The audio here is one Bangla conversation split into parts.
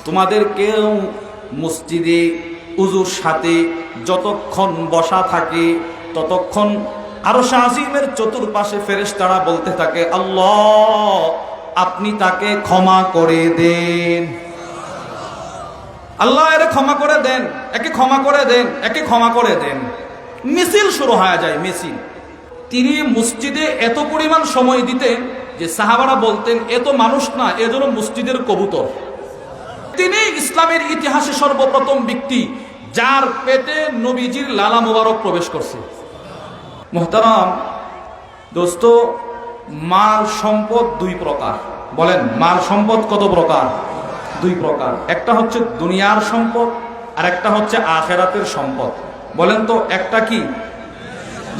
তোমাদের কেউ মসজিদে উযুর সাথে যতক্ষণ বসা থাকে ততক্ষণ আরশ আজিমের চতুর্পাশে ফেরেশতারা বলতে থাকে, আল্লাহ আপনি তাকে ক্ষমা করে দেন, আল্লাহ এর ক্ষমা করে দেন, একে ক্ষমা করে দেন, একে ক্ষমা করে দেন। মিছিল শুরু হয়ে যায়, মিছিল। তিনি মসজিদে এত পরিমাণ সময় দিতেন যে সাহাবারা বলতেন এত মানুষ না, এজন্য মসজিদের কবুতর। তিনি ইসলামের ইতিহাসে সর্বপ্রথম ব্যক্তি যার পেটে নবীজির লালা মুবারক প্রবেশ করছে। মুহতারাম দোস্ত, মাল সম্পদ দুই প্রকার। বলেন, মাল সম্পদ কত প্রকার? দুই প্রকার। একটা হচ্ছে দুনিয়ার সম্পদ আর একটা হচ্ছে আখেরাতের সম্পদ। বলেন তো, একটা কি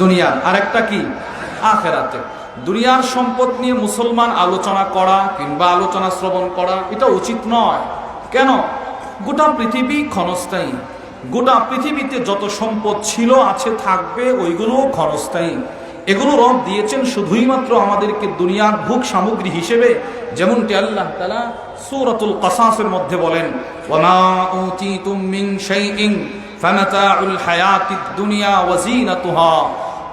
দুনিয়ার আর একটা কি আখেরাতে? দুনিয়ার সম্পদ নিয়ে মুসলমান আলোচনা করা কিংবা আলোচনা শ্রবণ করা এটা উচিত নয়। কেন? গোটা পৃথিবী ক্ষণস্থায়ী। গোটা পৃথিবীতে যত সম্পদ ছিল, আছে, থাকবে, ওইগুলোও ক্ষণস্থায়ী। এগুলো রব দিয়েছেন শুধুই মাত্র আমাদেরকে দুনিয়ার ভোগ সামগ্রী হিসেবে, যেমনটি আল্লাহ তাআলা সূরাতুল কাসাসের মধ্যে বলেন, ওয়ামা উতিতুম মিন শাইইন ফামাতাউল হায়াতিদ দুনিয়া ওয়া যিনাতুহা।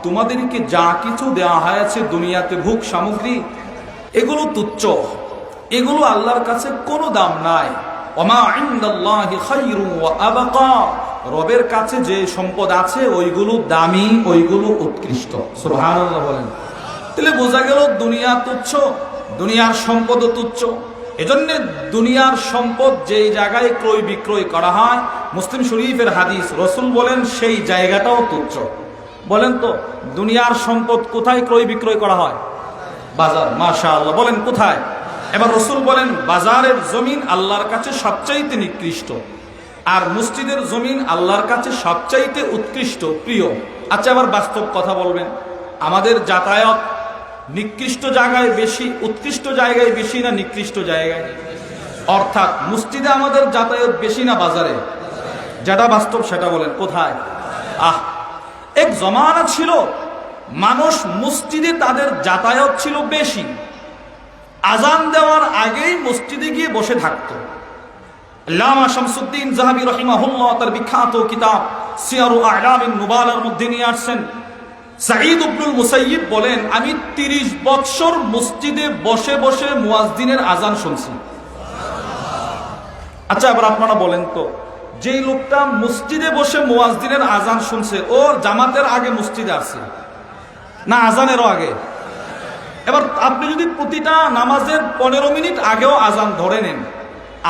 তোমাদেরকে যা কিছু দেওয়া হয়েছে দুনিয়াতে ভোগ সামগ্রী, এগুলো তুচ্ছ, এগুলো আল্লাহর কাছে কোনো দাম নাই। ওমা ইনদাল্লাহি খায়রু ওয়া আবকা। রবের কাছে যে সম্পদ আছে ওইগুলো দামি, ওইগুলো উৎকৃষ্ট। সুবহানাল্লাহ বলেন। তাহলে বোঝা গেল দুনিয়া তুচ্ছ, দুনিয়ার সম্পদও তুচ্ছ। এজন্য দুনিয়ার সম্পদ যেই জায়গায় ক্রয় বিক্রয় করা হয়, মুসলিম শরীফের হাদিস, রাসূল বলেন সেই জায়গাটাও তুচ্ছ। বলেন তো, দুনিয়ার সম্পদ কোথায় ক্রয় বিক্রয় করা হয়? বাজার। মাশাআল্লাহ, বলেন কোথায়? এবার রাসূল বলেন বাজারের জমিন আল্লাহর কাছে সবচাইতে নিকৃষ্ট, আর মসজিদের জমিন আল্লাহর কাছে সবচাইতে উৎকৃষ্ট, প্রিয়। আচ্ছা, এবার বাস্তব কথা বলবেন, আমাদের যাতায়াত নিকৃষ্ট জায়গায় বেশি, উৎকৃষ্ট জায়গায় বেশি না নিকৃষ্ট জায়গায়? অর্থাৎ মসজিদে আমাদের যাতায়াত বেশি না বাজারে? যেটা বাস্তব সেটা বলেন, কোথায়? এক জমানা ছিল মানুষ মসজিদে তাদের যাতায়াত ছিল বেশি। আজান দেওয়ার আগেই মসজিদে গিয়ে বসে থাকতো। আল্লামা শামসুদ্দিন যাহাবী রাহিমাহুল্লাহ তার বিখ্যাত কিতাব সিয়ারু আ'লামিন নুবালার মধ্যে নিয়ে আসছেন, সাঈদ ইবনুল মুসাইয়িব বলেন, আমি 30 বছর মসজিদে বসে বসে মুয়াজ্জিনের আজান শুনছি। আচ্ছা, এবার আপনারা বলেন তো, যেই লোকটা মসজিদে বসে মুয়াজ্জিনের আজান শুনছে, ও জামাতের আগে মসজিদে আসছে না আজানেরও আগে? এবার আপনি যদি প্রতিটা নামাজের 15 মিনিট আগেও আজান ধরে নেন,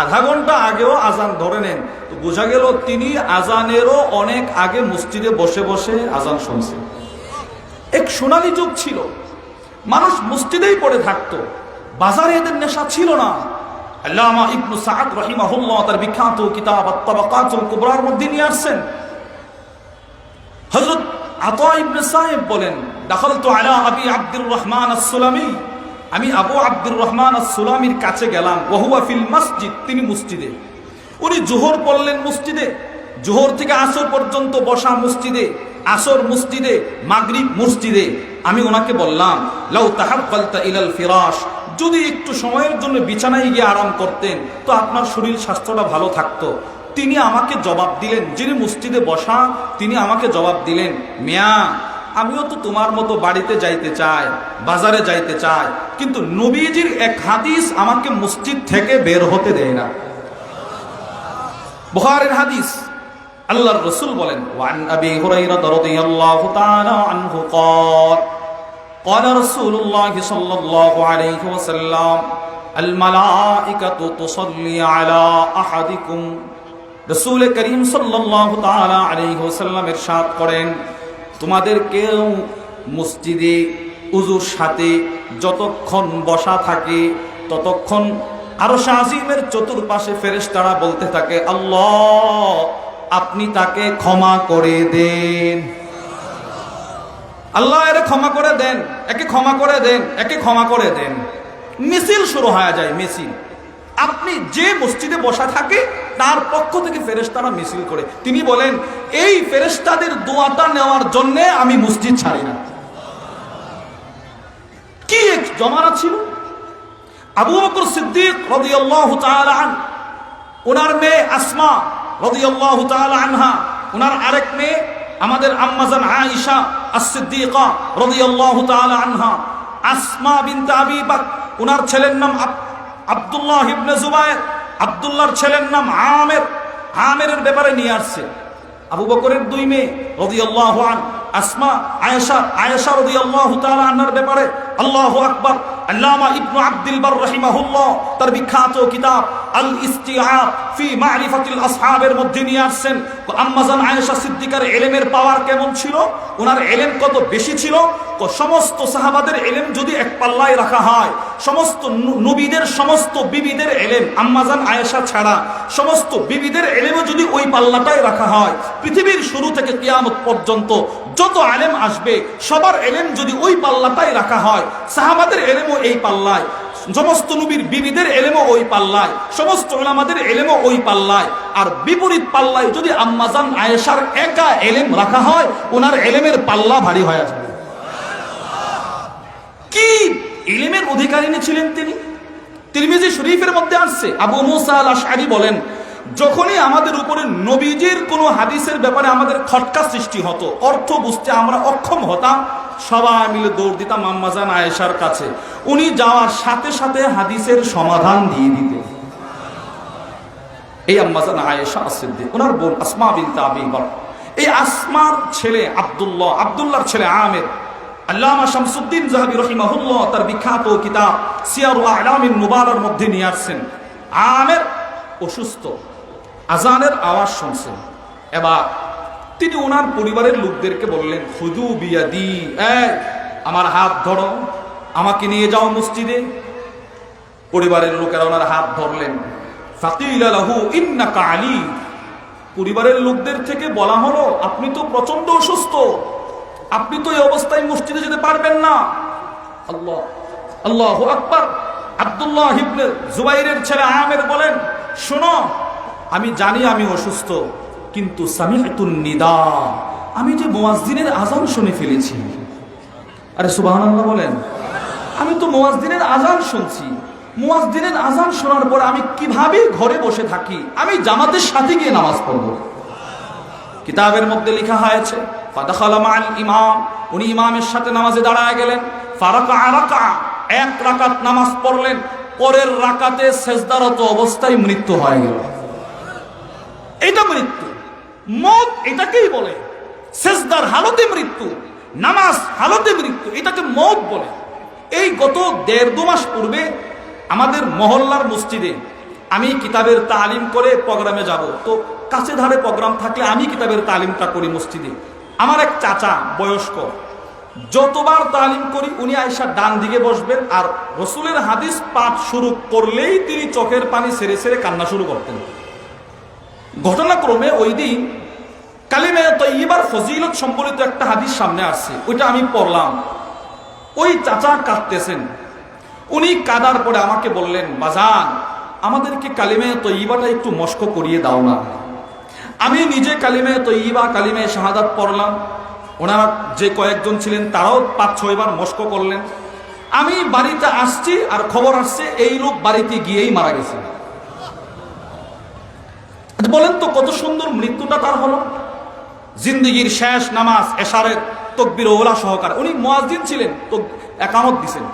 আধা ঘন্টা আগেও আজান ধরে নেন, তো বোঝা গেল তিনি আজানেরও অনেক আগে মসজিদে বসে বসে আজান শুনছে। এক সোনালী যুগ ছিল, মানুষ মসজিদেই পড়ে থাকতো, বাজারে এদের নেশা ছিল না। আল্লামা ইবনু সাদ রাহিমাহুল্লাহ তার বিখ্যাত কিতাব আত-তাবাকাতুল কুবরার মধ্যে নিয়ে আসছেন, হযরত আতা ইবনে সাইব বলেন, দাখালতু আলা আবি আব্দুর রহমান আস-সুলামি, আমি আবু আব্দুর রহমান আস-সুলামির কাছে গেলাম, ওয়া হুয়া ফিল মসজিদ, তিনি মসজিদে। উনি জোহর পড়লেন মসজিদে, জোহর থেকে আসর পর্যন্ত বসা মসজিদে, আসর মসজিদে, মাগরিব মসজিদে। আমি ওনাকে বললাম, লাউ তাহাক্কালতা ইলাল ফিরাশ, যদি একটু সময়ের জন্য বিছানায় গিয়ে আরাম করতেন তো আপনার শরীর স্বাস্থ্যটা ভালো থাকতো। তিনি আমাকে জবাব দিলেন, যিনি মসজিদে বসা তিনি আমাকে জবাব দিলেন, মিয়া আমিও তো তোমার মতো বাড়িতে যাইতে চাই, বাজারে যাইতে চাই, কিন্তু নবীজির এক হাদিস আমাকে মসজিদ থেকে বের হতে দেয় না। বুখারীর হাদিস, আল্লাহর রাসূল বলেন, ওয়ান আবি হুরায়রা রাদিয়াল্লাহু তাআলা আনহু ক্বাল قال رسول الله صلى الله عليه وسلم الملائكة تصلي على أحدكم। রাসূল করিম সাল্লাল্লাহু তাআলা আলাইহি ওয়াসাল্লাম ইরশাদ করেন, তোমাদের কেউ মসজিদে উযুর সাথে যতক্ষণ বসা থাকে ততক্ষণ আরশ আজিমের চতুর্পাশে ফেরেশতারা বলতে থাকে, আল্লাহ আপনি তাকে ক্ষমা করে দেন, আল্লাহ এর ক্ষমা করে দেন, একে ক্ষমা করে দেন, একে ক্ষমা করে দেন। মিছিল শুরু হয়ে যায়, মিছিল। আপনি যে মসজিদে বসা থাকে তার পক্ষ থেকে ফেরেশতারা মিছিল করে। তিনি বলেন, এই ফেরেশতাদের দোয়াটা নেওয়ার জন্য আমি মসজিদ ছাড়ি না। কি এক জমানা ছিল! আবু বকর সিদ্দিক রাদিয়াল্লাহু তাআলা আনহু ওনার মেয়ে আসমা রাদিয়াল্লাহু তাআলা আনহা, ওনার আরেক মেয়ে আমাদের আম্মাজান আয়েশা আস-সিদ্দিকা রাদিয়াল্লাহু তাআলা আনহা। আসমা বিনতে আবি বকর, ওনার ছেলের নাম আব্দুল্লাহ ইবনে জুবায়ের, আব্দুল্লাহর ছেলের নাম আমের। আমেরের ব্যাপারে নিয়ে আসছে আবু বকরের দুই মেয়ে রাদিয়াল্লাহু আনহা, আসমা আয়েশা রাদিয়াল্লাহু তাআলা আনহার ব্যাপারে আল্লাহু আকবার। আল্লামা ইবনু আব্দুল বার রাহিমাহুল্লাহ তার বিখ্যাত কিতাব আল ইস্তিআব ফি মারিফাতিল আসহাবের মধ্যে নিয়ে আসছেন আম্মাজান আয়েশা সিদ্দিকার ইলমের পাওয়ার কেমন ছিল, ওনার ইলম কত বেশি ছিল। সমস্ত সাহাবাদের ইলম যদি এক পাল্লায় রাখা হয়, সমস্ত নবীদের সমস্ত বিবিদের ইলম আম্মাজান আয়েশা ছাড়া সমস্ত বিবিদের ইলমও যদি ওই পাল্লাটায় রাখা হয়, পৃথিবীর শুরু থেকে কিয়ামত পর্যন্ত যত আলেম আসবে সবার ইলম যদি ওই পাল্লাটায় রাখা হয়, সাহাবাদের ইলমও এই পাল্লায়, সমস্ত নবীর বিবিদের ইলমও ওই পাল্লায়, সমস্ত উলামাদের ইলমও ওই পাল্লায়, আর বিপরীত পাল্লায় যদি আম্মাজান আয়েশার একা ইলম রাখা হয়, ওনার ইলমের পাল্লা ভারী হয়ে যাবে। কি ইলমের অধিকারিণী ছিলেন তিনি। তিরমিজি শরীফের মধ্যে আসছে আবু মুসা আল আশআরী বলেন, যখনই আমাদের উপরে নবীজির কোনো হাদিসের ব্যাপারে আমাদের খটকা সৃষ্টি হতো, অর্থ বুঝতে আমরা অক্ষম হতাম, সবাই মিলে দৌড় দিতাম আম্মাজান আয়েশার কাছে। উনি যাওয়ার সাথে সাথে হাদিসের সমাধান দিয়ে দিতেন। এই আম্মাজান আয়েশা সিদ্দিক, ওনার বোন আসমা বিনতে আবি বকর। এই আসমার ছেলে আব্দুল্লাহর ছেলে আমের, আল্লামা শামসুদ্দিন যাহাবী রাহিমাহুল্লাহ তার বিখ্যাত কিতাব সিয়ারু আ'লামিন নুবালার মধ্যে নিয়ে আসছেন। আমের অসুস্থ, আজানের আওয়াজ শুনছেন। এবার তিনি ওনার পরিবারের লোকদেরকে বললেন, খুদু বিয়াদি, আমার হাত ধরো, আমাকে নিয়ে যাও মসজিদে। পরিবারের লোকেরা ওনার হাত ধরলেন। ফাকিলা লাহু ইন্নাকা আলী, পরিবারের লোকদের থেকে বলা হলো, আপনি তো প্রচন্ড অসুস্থ, আপনি তো এই অবস্থায় মসজিদে যেতে পারবেন না। আল্লাহু আকবার। আব্দুল্লাহ ইবনে জুবাইরের ছেলে আমের বলেন, শোনো, আমি জানি আমি অসুস্থ, কিন্তু সামিআতুন নিদা, আমি যে মুয়াজ্জিনের আযান শুনে ফেলেছি। আরে সুবহানাল্লাহ বলেন, আমি তো মুয়াজ্জিনের আযান শুনছি। মুয়াজ্জিনের আযান শোনার পর আমি কিভাবে ঘরে বসে থাকি, আমি জামাতের সাথে গিয়ে নামাজ পড়ব। কিতাবের মধ্যে লেখা হয়েছে ফাদাখালা মাআল ইমাম, উনি ইমামের সাথে নামাজে দাঁড়ায় গেলেন। ফারাকা রাকা, এক রাকাত নামাজ পড়লেন, পরের রাকাতে সেজদারত অবস্থায় মৃত্যু হয়ে গেল। এটা মৃত্যু, মত এটাকেই বলে। সেজদার হালতে মৃত্যু, নামাজ হালতে মৃত্যু, এটাকে মত বলে। এই গত 1.5-2 মাস পূর্বে আমাদের মহল্লার মসজিদে আমি কিতাবের তালিম করে প্রোগ্রামে যাব, তো কাছে ধারে প্রোগ্রাম থাকলে আমি কিতাবের তালিমটা করি মসজিদে। আমার এক চাচা বয়স্ক, যতবার তালিম করি উনি আয়েশা ডান দিকে বসবেন, আর রসুলের হাদিস পাঠ শুরু করলেই তিনি চোখের পানি ছেড়ে ছেড়ে কান্না শুরু করতেন। ঘটনাক্রমে ওই দিন কালিমে তয়্যিবার ফজিলত সম্বলিত একটা হাদিস সামনে আসছে, ওইটা আমি পড়লাম। ওই চাচা কাঁদতেছেন। উনি কাদার পরে আমাকে বললেন, বাজান, আমাদেরকে কালিমে তয়্যিবাটা একটু মস্ক করিয়ে দাও না। আমি নিজে কালিমে তয়্যিবা, কালিমে শাহাদাত পড়লাম। ওনারা যে কয়েকজন ছিলেন তারাও 5-6 বার মস্ক করলেন। আমি বাড়িতে আসছি আর খবর আসছে এই লোক বাড়িতে গিয়েই মারা গেছে। বলেন তো কত সুন্দর মৃত্যুটা তার হলো। জিন্দেগির শেষ নামাজ এশারের তাকবীর ওলা সহকারে, উনি মুয়াজ্জিন ছিলেন, তো একামত দিছেন।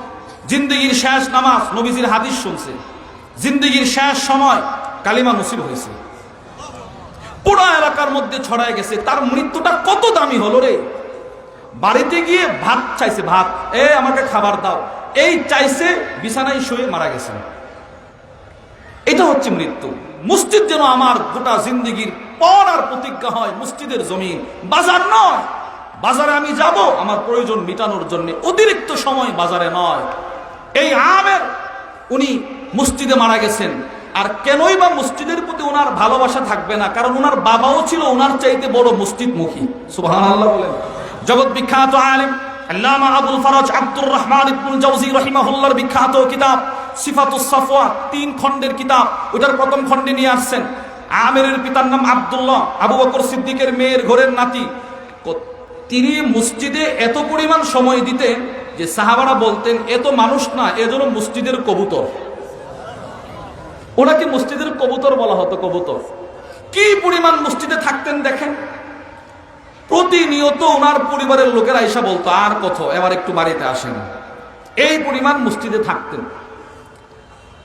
জিন্দেগির শেষ নামাজ, নবীজির হাদিস শুনছে। জিন্দেগির শেষ সময় কালিমা নসিব হয়েছে, পুরো এলাকার মধ্যে ছড়ায় গেছে। তার মৃত্যুটা কত দামি হলো রে। বাড়িতে গিয়ে ভাত চাইছে, ভাত, আমাকে খাবার দাও, এই চাইছে, বিছানায় শুয়ে মারা গেছে। এটা হচ্ছে মৃত্যু। মসজিদ যেন আমার গোটা জিন্দেগির পর আর প্রতিজ্ঞা হয়, মসজিদের জমিন, বাজার নয়। বাজারে আমি যাব আমার প্রয়োজন মিটানোর জন্য, অতিরিক্ত সময় বাজারে নয়। এই আমের উনি মসজিদে মারা গেছেন। আর কেনই বা মসজিদের প্রতি ওনার ভালোবাসা থাকবে না, কারণ ওনার বাবাও ছিল ওনার চাইতে বড় মসজিদমুখী। সুবহানাল্লাহ বলেন। জগৎ বিখ্যাত আলেম আল্লামা আবুল ফরজ আব্দুর রহমান ইবনুল জাওজি রাহিমাহুল্লাহর বিখ্যাত কিতাব সিফাতুস সাফওয়া, 3 খণ্ডের কিতাব, ওটার প্রথম খণ্ডে নিয়ে আসছেন। আমেরের পিতার নাম আব্দুল্লাহ, আবু বকর সিদ্দিকের মেয়ের ঘরের নাতি। তিনি মসজিদে এত পরিমাণ সময় দিতেন যে সাহাবারা বলতেন এত মানুষ না, এজন্য মসজিদের কবুতর। ওনাকে মসজিদের কবুতর বলা হতো, কবুতর। কি পরিমাণ মসজিদে থাকতেন দেখেন। প্রতিনিয়ত ওনার পরিবারের লোকেরা আইসা বলতো, আর কত, এবার একটু বাড়িতে আসেন। এই পরিমাণ মসজিদে থাকতেন।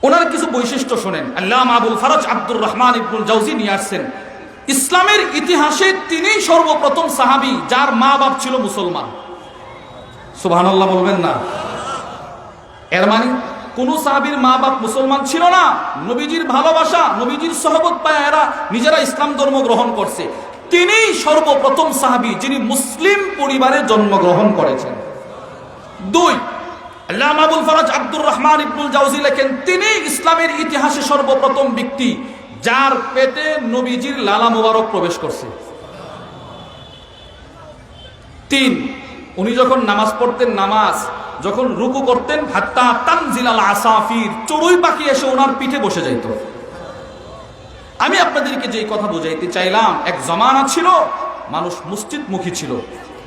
ওনার কিছু বৈশিষ্ট্য শোনেন। আল্লামা আবুল ফারাজ আব্দুর রহমান ইবনুল জাওজি নিয়ে আসছেন, ইসলামের ইতিহাসে তিনিই সর্বপ্রথম সাহাবী যার মা বাপ ছিল মুসলমান। সুবহানাল্লাহ বলবেন না? এর মানে কোন সাহাবীর মা বাপ মুসলমান ছিল না, নবীজির ভালোবাসা, নবীজির সহবত পায় এরা নিজেরা ইসলাম ধর্ম গ্রহণ করছে। তিনিই সর্বপ্রথম সাহাবী যিনি মুসলিম পরিবারে জন্মগ্রহণ করেছেন। দুই, আল্লামা আবুল ফারাজ আব্দুর রহমান ইবনুল জাওজি লেখেন, তিনি ইসলামের ইতিহাসে সর্বপ্রথম ব্যক্তি যার পেটে নবীজির লালা মোবারক প্রবেশ করছে। তিন, উনি যখন নামাজ পড়তেন, নামাজ যখন রুকু করতেন, হাত্তা তানজিলাল আসাফির, চড়ুই পাখি এসে ওনার পিঠে বসে যাইত। আমি আপনাদেরকে যে কথা বুঝাইতে চাইলাম, এক জমানা ছিল মানুষ মসজিদমুখী ছিল,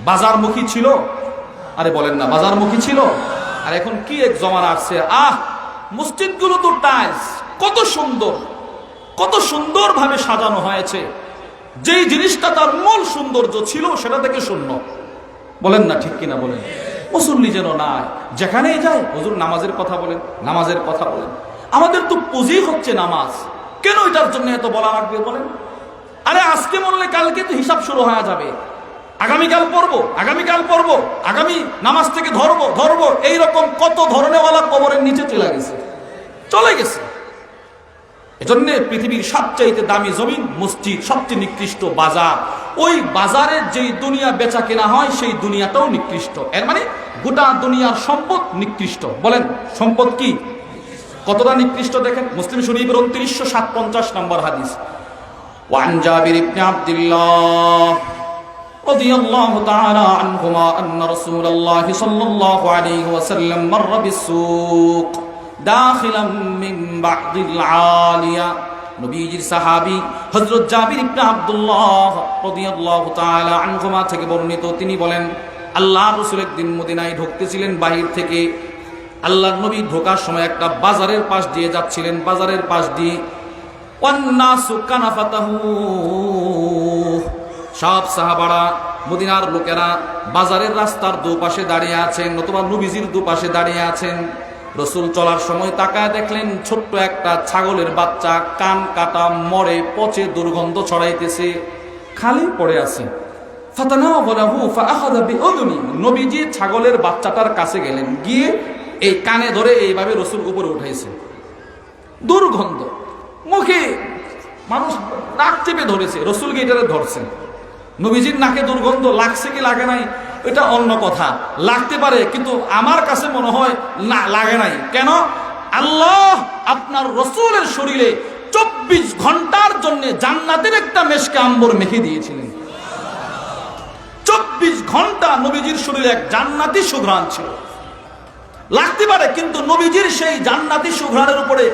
বাজারমুখী ছিল। আরে বলেন না, বাজারমুখী ছিল। আর এখন কি এক জমানা আসছে, মসজিদগুলো তো টাইলস, কত সুন্দর, কত সুন্দরভাবে সাজানো হয়েছে। যেই জিনিসটা তার মূল সৌন্দর্য ছিল সেটা থেকে শূন্য। বলেন না, ঠিক কিনা বলেন? মুসল্লি যেন নাই, যেখানেই যায় হুজুর নামাজের কথা বলেন, নামাজের কথা বলেন। আমাদের তো পুঁজি হচ্ছে নামাজ, কেন এটার জন্য এত বলা লাগবে বলেন? আরে আজকে মরলে কালকে তো হিসাব শুরু হয়ে যাবে, আগামীকাল পড়বো, আগামীকাল পড়বো, আগামী নামাজ থেকে ধরবো, এইরকম কত ধরনেওয়ালা কবরের নিচে চলে গেছে। এজন্য পৃথিবীর সবচাইতে দামি জমিন মসজিদ, সবচেয়ে নিকৃষ্ট বাজার। ওই বাজারের যেই দুনিয়া বেচা কেনা হয় সেই দুনিয়াটাও নিকৃষ্ট। এর মানে গোটা দুনিয়ার সম্পদ নিকৃষ্ট। বলেন সম্পদ কি, কতটা নিকৃষ্ট দেখেন। মুসলিম শরীফের 2957 নম্বর হাদিস, ওয়ান জাবির ইবনে আব্দুল্লাহ রাদিয়াল্লাহু তাআলা আনহুমা আন্না রাসূলুল্লাহ সাল্লাল্লাহু আলাইহি ওয়াসাল্লাম মাররা বিস-সুক দাখিলাম মিন বা'দিল আলিয়া। নবীজির সাহাবী হযরত জাবির ইবনে আব্দুল্লাহ রাদিয়াল্লাহু তাআলা আনহুমা থেকে বর্ণিত, তিনি বলেন, আল্লাহর রাসূল একদিন মদিনায় ঢুকতেছিলেন বাহির থেকে। আল্লাহর নবী ঢোকার সময় একটা বাজারের পাশ দিয়ে যাচ্ছিলেন, বাজারের পাশ দিয়ে। ওয়ান্নাসু কানাফাতাহু, সব সাহাবারা, মদিনার লোকেরা বাজারের রাস্তার দুপাশে দাঁড়িয়ে আছেন, অথবা নবীজির দুপাশে দাঁড়িয়ে আছেন। রসুল চলার সময় তাকায় দেখলেন ছোট্ট একটা ছাগলের বাচ্চা, কান কাটা, মরে পচে দুর্গন্ধ ছড়াইতেছে, খালি পড়ে আছে। ফাতানাওয়ালাহু ফাআখাযা বিউযুনি, নবীজি ছাগলের বাচ্চাটার কাছে গেলেন, গিয়ে এই কানে ধরে এইভাবে রসুল উপরে উঠাইছে। দুর্গন্ধ, মুখে মানুষ নাক চেপে ধরেছে, রসুলকে এটারে ধরছেন। নবীজির নাকে দুর্গন্ধ লাগছে কি লাগে নাই এটা অন্য কথা, লাগতে পারে, কিন্তু আমার কাছে মনে হয় না, লাগে নাই। কেন? আল্লাহ আপনার রসুলের শরীরে 24 ঘন্টার জন্য জান্নাতের একটা মেশকে আম্বর মেখে দিয়েছিলেন। 24 ঘন্টা নবীজির শরীরে এক জান্নাতি সুঘ্রাণ ছিল। লাগতে পারে, কিন্তু নবীজির সেই জান্নাতি সুঘ্রাণের উপরে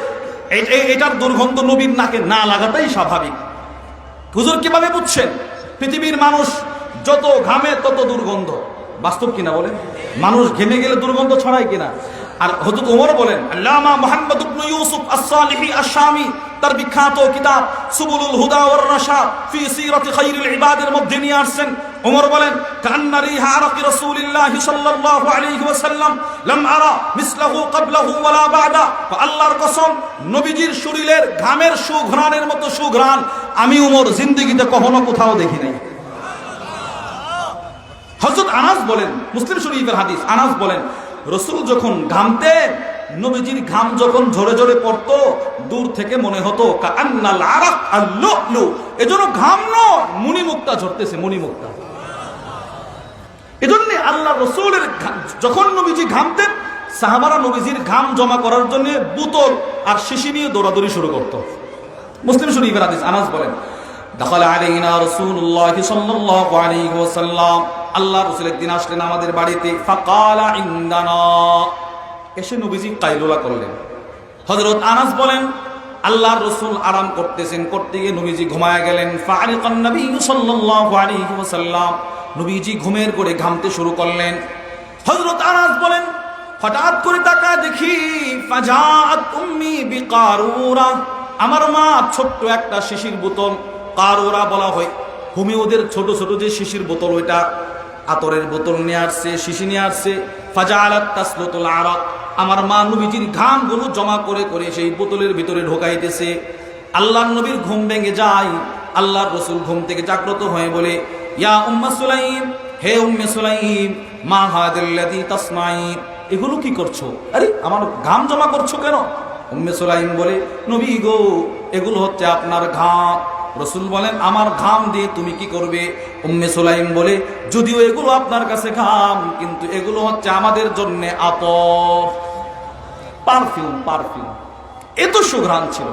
এটার দুর্গন্ধ নবীর নাকে না লাগাটাই স্বাভাবিক। হুজুর কিভাবে বুঝছেন? পৃথিবীর মানুষ যত ঘামে তত দুর্গন্ধ। বাস্তব কিনা বলেন? মানুষ ঘেমে গেলে দুর্গন্ধ ছড়ায় কিনা? আর হযরত ওমর বলেন, আল্লামা মুহাম্মদ ইবনে ইউসুফ আস-সালিহি আশ-শামি তার বিখ্যাত কিতাব সুবুলুল হুদা ওয়ার রাশাদ ফি সিরাতি খায়রিল ইবাদের মধ্যে নিয়ে আসছেন। ওমর বলেন, কান্না রিহা আরাকি রাসূলিল্লাহি সাল্লাল্লাহু আলাইহি ওয়াসাল্লাম লাম আরা মিসলাহু ক্বাবলাহু ওয়ালা বা'দা। আল্লাহর কসম, নবীজির শরীরের ঘামের সুঘ্রাণের মতো সুঘ্রাণ আমি ওমর জিন্দেগিতে কখনো কোথাও দেখি নাই। হযরত আনাস বলেন, মুসলিম শরীফের হাদিস, আনাস বলেন, রসুল যখন ঘামতেন, নবীজির ঘাম যখন ঝরে ঝরে পড়তো, দূর থেকে মনে হতো কাআন্নাল আরাক আল-লু'লু, এজন্য ঘাম নয়, মণিমুক্তা ঝরতেছে, মণিমুক্তা। এজন্য আল্লাহ রসুলের যখন নবীজি ঘামতেন, সাহাবারা নবীজির ঘাম জমা করার জন্য বোতল আর শিশি নিয়ে দৌড়াদৌড়ি শুরু করতো। মুসলিম শরীফের হাদিস, আনাস বলেন, দাখালা আলাইনা রাসূলুল্লাহ সাল্লাল্লাহু আলাইহি ওয়াসাল্লাম, আল্লাহ রাসূল একদিন আসলেন আমাদের বাড়িতে। ফাকালা ইনদানা, এসে নবীজি কাইলুলা করলেন। হযরত আনাস বলেন, আল্লাহর রাসূল আরাম করতেছেন, করতে গিয়ে নবীজি ঘুমায় গেলেন। ফাআরিকান নবী সাল্লাল্লাহু আলাইহি ওয়াসাল্লাম, নবীজি ঘুমের করে ঘামতে শুরু করলেন। হযরত আনাস বলেন, হঠাৎ করে তাকায় দেখি ফাজাআত উম্মি বিকারুরা, আমার মা ছোট্ট একটা শিশির বোতল, কার ওরা বলা হয় হোমিওদের ছোট ছোট যে শিশির বোতল, ওইটা আতরের বোতল নিয়ে আসছে, শিশি নিয়ে আসছে। ফাজাআলাত তাসলুতুল আরাক, আমার মা নবীজির ঘামগুলো জমা করে করে সেই বোতলের ভিতরে ঢোকাইতেছে। আল্লাহর নবীর ঘুম ভেঙে যায়। আল্লাহর রাসূল ঘুম থেকে জাগ্রত হয়ে বলে, ইয়া উম্মে সুলাইম, হে উম্মে সুলাইম, মা হাদাল্লাযী তাসমাঈন, এগুলো কি করছো? আরে আমার ঘাম জমা করছো কেন? উম্মে সুলাইম বলে, নবী গো, এগুলো হচ্ছে আপনার ঘাম। রাসূল বলেন, আমার ঘাম দিয়ে তুমি কি করবে? উম্মে সুলাইম বলে, যদিও এগুলো আপনার কাছে ঘাম, কিন্তু এগুলো হচ্ছে আমাদের জন্য আতর, পারফিউম, পারফিউম। এত সুঘ্রাণ ছিল।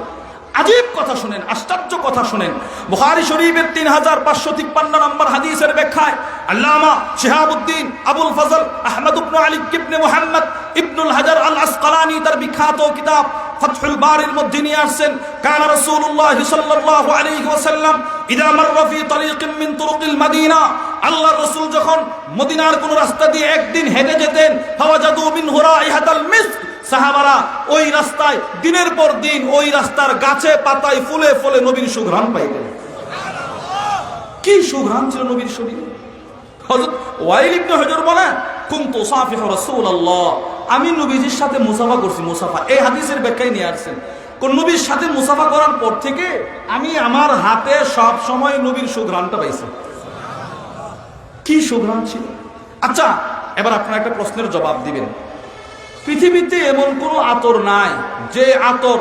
আজীব কথা শুনেন, আশ্চর্য কথা শুনেন। বুখারী শরীফের 3553 নম্বর হাদিসের ব্যাখ্যায় আল্লামা শিহাবুদ্দিন আবুল ফজল আহমদ ইবনে আলী ইবনে মুহাম্মদ ইবনুল হাজার আল আসকালানি তার বিখ্যাত কিতাব ফাতহুল বারির মধ্যে নিয়ে আসছেন, কানা রাসূলুল্লাহ সাল্লাল্লাহু আলাইহি ওয়াসাল্লাম ইদা মাররা ফি তরিকিন মিন তুরুকিল মদিনা, আল্লাহর রাসূল যখন মদিনার কোন রাস্তা দিয়ে একদিন হেঁটে যেতেন, ফাওয়াজাদু মিনহু রাইহাতাল মিস্ক, সাহাবারা ওই রাস্তায় দিনের পর দিন ওই রাস্তার গাছে পাতায় ফুলে ফুলে নবীর সুঘ্রাণ পাইতেন। কি সুঘ্রাণ ছিল নবীর শরীরে। হযরত ওয়াইল ইবনে হুজর বলেন, কুনতু সাফিহু রাসূলুল্লাহ, আমি নবীজির সাথে মুসাফা করছি। মুসাফা এই হাদিসের ব্যাখ্যায় নিয়ে আসছেন, কোন নবীর সাথে মুসাফা করার পর থেকে আমি আমার হাতে সব সময় নবীর সুঘ্রাণটা পাইছি। কি সুঘ্রাণ ছিল। আচ্ছা, এবার আপনারা একটা প্রশ্নের জবাব দিবেন। পৃথিবীতে এমন কোনো আতর নাই যে আতর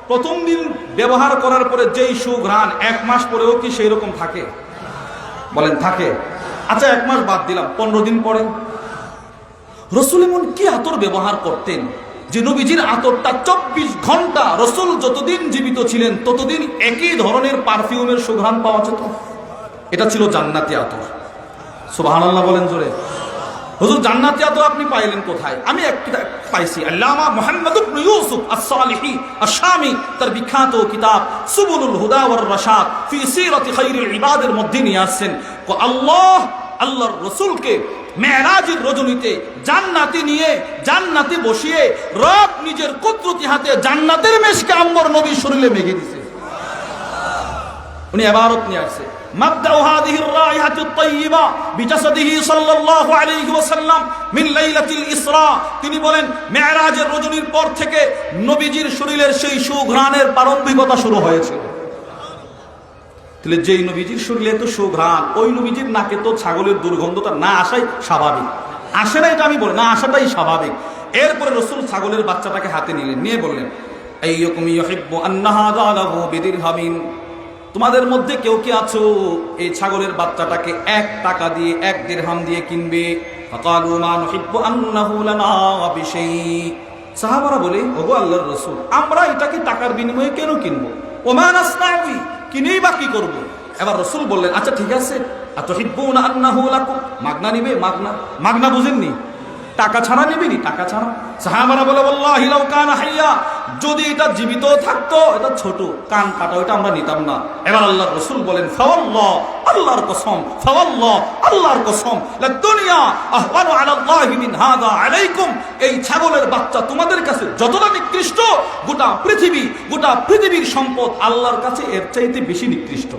প্রথম দিন ব্যবহার করার পরে যেই সুঘ্রাণ 1 মাস পরেও কি সেই রকম থাকে? বলেন থাকে? আচ্ছা, 1 মাস বাদ দিলাম, 15 দিন পরে রাসূল এমন কি আতর ব্যবহার করতেন যে নবীজির আতরটা 24 ঘন্টা, রাসূল যতদিন জীবিত ছিলেন ততদিন একই ধরনের পারফিউমের সুঘ্রাণ পাওয়া যেত। এটা ছিল জান্নাতি আতর। সুবহানাল্লাহ বলেন জোরে। হুজুর, জান্নাতি আতর আপনি পাইলেন কোথায়? আমি একটা পাইছি। আল্লামা মুহাম্মদ ইবনে ইউসুফ আস-সালিহি আশ-শামি তার বিখ্যাত কিতাব সুবুলুল হুদা ওয়ার রাশাদ ফি সিরাতি খায়রিল ইবাদের মধ্যে নিয়ে আসছেন, আল্লাহর রাসূলকে মেরাজের রজনীতে জান্নাতে নিয়ে জান্নাতে বসিয়ে রব নিজের কুদরতি হাতে জান্নাতের মেশকে আম্বর নবীর শরীরে মেখে দিয়েছে। উনি ইবারত নিয়ে আসছে, মাবদাউ হাযিহির রাইহাতুত তাইয়্যিবা বিজাসাদিহি সাল্লাল্লাহু আলাইহি ওয়াসাল্লাম মিন লাইলাতিল ইসরা। তিনি বলেন, মেরাজের রজনীর পর থেকে নবীজির শরীরের সেই সুঘ্রাণের প্রারম্ভিকতা শুরু হয়েছিল। তাহলে যেই নবীজির শরীরে এত সুঘ্রাণ, ওই নবীজির নাকে তো ছাগলের দুর্গন্ধটা না আসাই স্বাভাবিক। আসে না, এটা আমি বলি না, আসাটাই স্বাভাবিক। এরপরে রাসূল ছাগলের বাচ্চাটাকে হাতে নিলেন, নিয়ে বললেন, আইয়ুকুম ইউহিব্বু আন্না হাযা লাহু বিদিরহামিন, তোমাদের মধ্যে কেউ কি আছো এই ছাগলের বাচ্চাটাকে 1 টাকা দিয়ে 1 দিরহাম দিয়ে কিনবে? ফাকালু মা নুহিব্বু আন্নাহু লানা বিশাই। সাহাবারা বলে, ওগো আল্লাহর রাসূল, আমরা এটাকে টাকার বিনিময়ে কেন কিনবো? ওমা নাসনাউই, কিনেই বা কি করবো? এবার রাসূল বললেন, আচ্ছা ঠিক আছে, আতুহিব্বুনা আন্নাহু লাকুম, মাগনা নিবে? মাগনা, মাগনা বুঝেননি? টাকা ছাড়া নিবেনি, টাকা ছাড়া। সাহাবারা বলে, ওয়াল্লাহি লাউ কানা হাইয়া, যদি এটা জীবিত থাকতো, এটা ছোট কান কাটা, ওইটা আমরা নিতাম না। এবার আল্লাহর রাসূল বলেন, ফাওয়াল্লাহ, আল্লাহর কসম, ফাওয়াল্লাহ, আল্লাহর কসম, লা দুনিয়া আহওয়ানু আলাল্লাহি মিন হাযা আলাইকুম, এই ছাগলের বাচ্চা তোমাদের কাছে যতটা নিকৃষ্ট, গোটা পৃথিবীর সম্পদ আল্লাহর কাছে এর চাইতে বেশি নিকৃষ্ট।